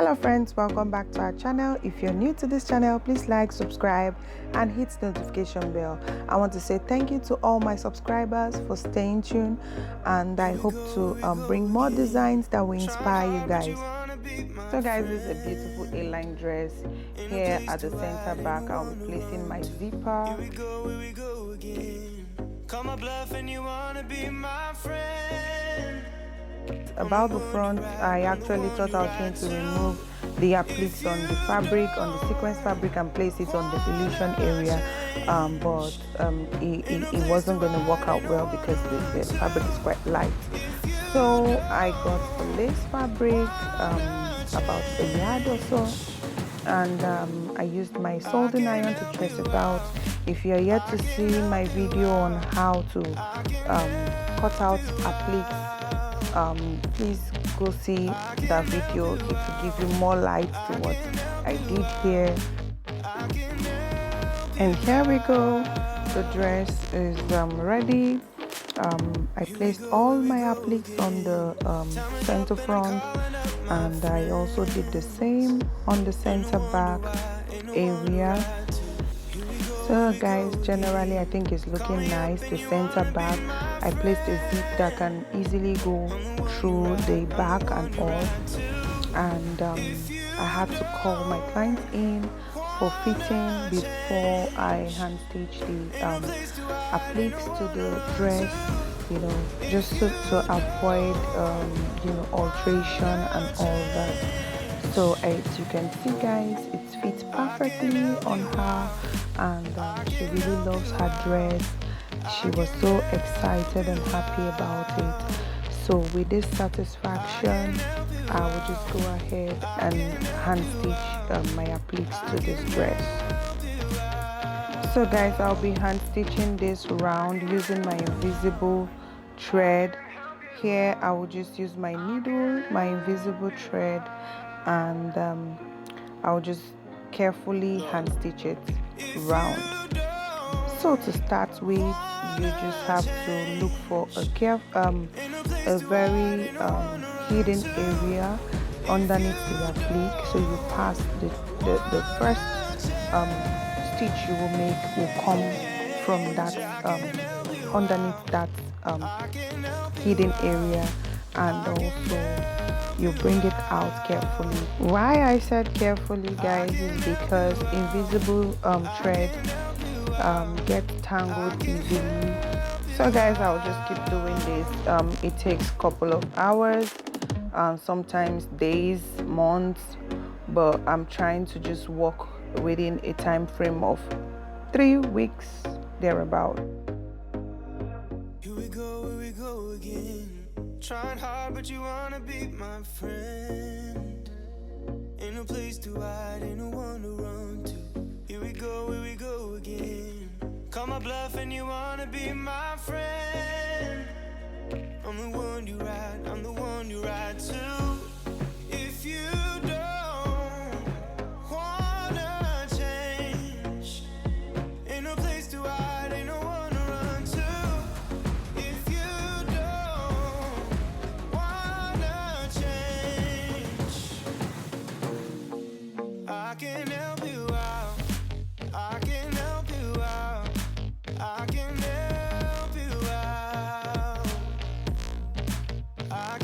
Hello friends, welcome back to our channel. If you're new to this channel, please like, subscribe and hit the notification bell. I want to say thank you to all my subscribers for staying tuned, and I hope to bring more designs that will inspire you guys. So guys, this is a beautiful A-line dress. Here at the center back, I'll be placing my zipper. Here we go again. Call my bluff and you wanna be my friend. About the front, I actually thought I was going to remove the appliques on the fabric, on the sequence fabric, and place it on the illusion area, but it wasn't going to work out well because the fabric is quite light. So I got the lace fabric, about a yard or so, and I used my soldering iron to trace it out. If you're yet to see my video on how to cut out appliques, please go see that video. It will give you more light to what I did here. And here we go, the dress is ready. I placed all my appliques on the center front, and I also did the same on the center back area. So guys, generally I think it's looking nice. The center back, I placed a zip that can easily go through the back and all, and I had to call my client in for fitting before I hand stitch the appliques to the dress, just to avoid alteration and all that. So as you can see guys, it fits perfectly on her, and she really loves her dress. She was so excited and happy about it. So with this satisfaction, I will just go ahead and hand stitch my appliques to this dress. So guys, I'll be hand stitching this round using my invisible thread. Here I will just use my needle, my invisible thread, and I'll just carefully hand stitch it round. So to start with, you just have to look for a very hidden area underneath the applique. So you pass the first stitch you will make will come from that underneath that hidden area, and also you bring it out carefully. Why I said carefully guys is because invisible thread gets tangled easily. So guys, I'll just keep doing this. It takes a couple of hours, sometimes days, months, but I'm trying to just work within a time frame of 3 weeks thereabout. Here we go again. Trying hard, but you wanna be my friend. Ain't no place to hide, ain't no one to run to. Here we go again. Call my bluff and you wanna be my friend. I'm the one you ride, I'm the one you ride to. If you don't wanna change, ain't no place to hide, ain't no one to run to. If you don't wanna change, I can help you out. I can help you out. I can help you out. I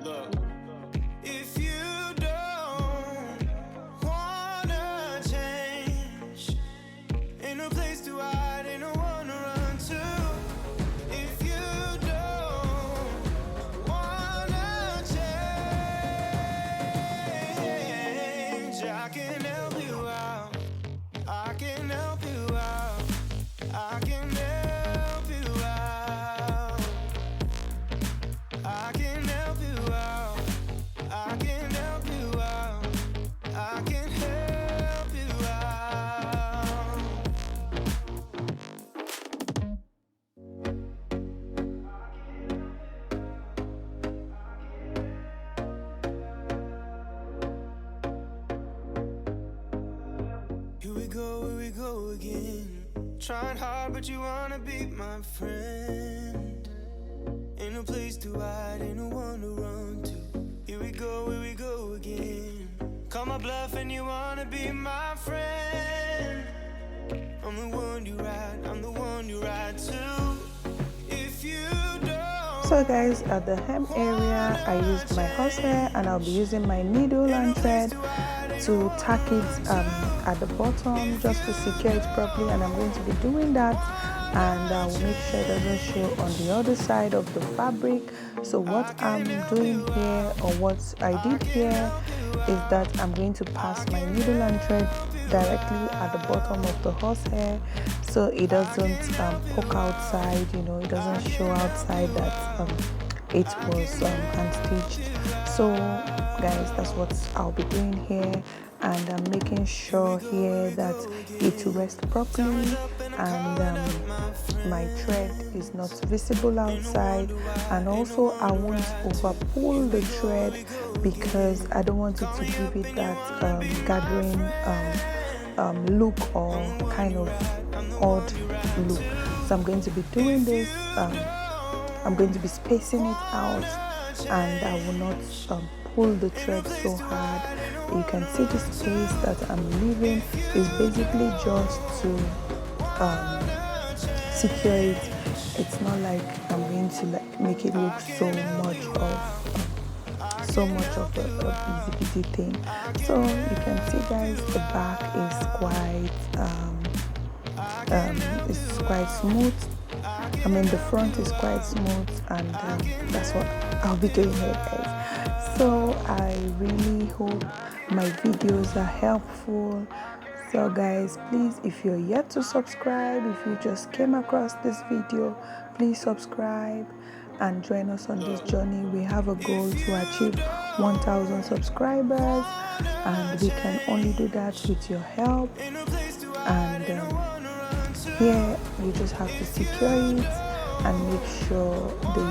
Look, if you don't wanna change, ain't no place to hide, ain't no one to run to. If you don't wanna change, I can help you out. I can help you out. I can help you out. I can help you out. I can help you out. I can help you out. Here we go again. Trying hard, but you wanna be my friend. Ain't no place to hide, ain't no one to run to. Here we go again. Call my bluff and you wanna be my friend. I'm the one you ride to. If you don't. So guys, at the hem area, I used my horsehair and I'll be using my needle and thread to tack it at the bottom just to secure it properly, and I'm going to be doing that, and I will make sure it doesn't show on the other side of the fabric. So what I'm doing here, or what I did here, is that I'm going to pass my needle and thread directly at the bottom of the horsehair, so it doesn't poke outside, you know, it doesn't show outside that it was hand stitched. So guys, that's what I'll be doing here, and I'm making sure here that it rests properly, and my thread is not visible outside, and also I won't over pull the thread because I don't want it to give it that gathering look or kind of odd look. So I'm going to be doing this, I'm going to be spacing it out, and I will not pull the thread so hard. You can see the space that I'm leaving is basically just to secure it. It's not like I'm going to like make it look so much of a busy thing. So you can see guys, the back is quite smooth. I mean, the front is quite smooth, and that's what I'll be doing here guys. So I really hope my videos are helpful. So guys, please, if you're yet to subscribe, if you just came across this video, please subscribe and join us on this journey. We have a goal to achieve 1,000 subscribers, and we can only do that with your help. And here you just have to secure it and make sure the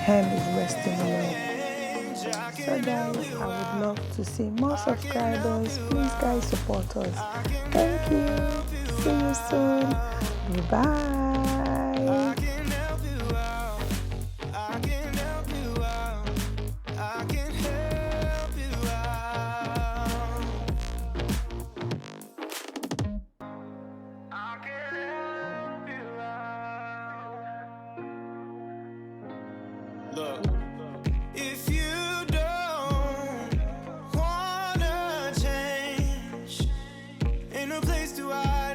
hem is resting well. So guys, I would love to see more subscribers. Please guys, support us. Thank you. See you soon. Bye. Look.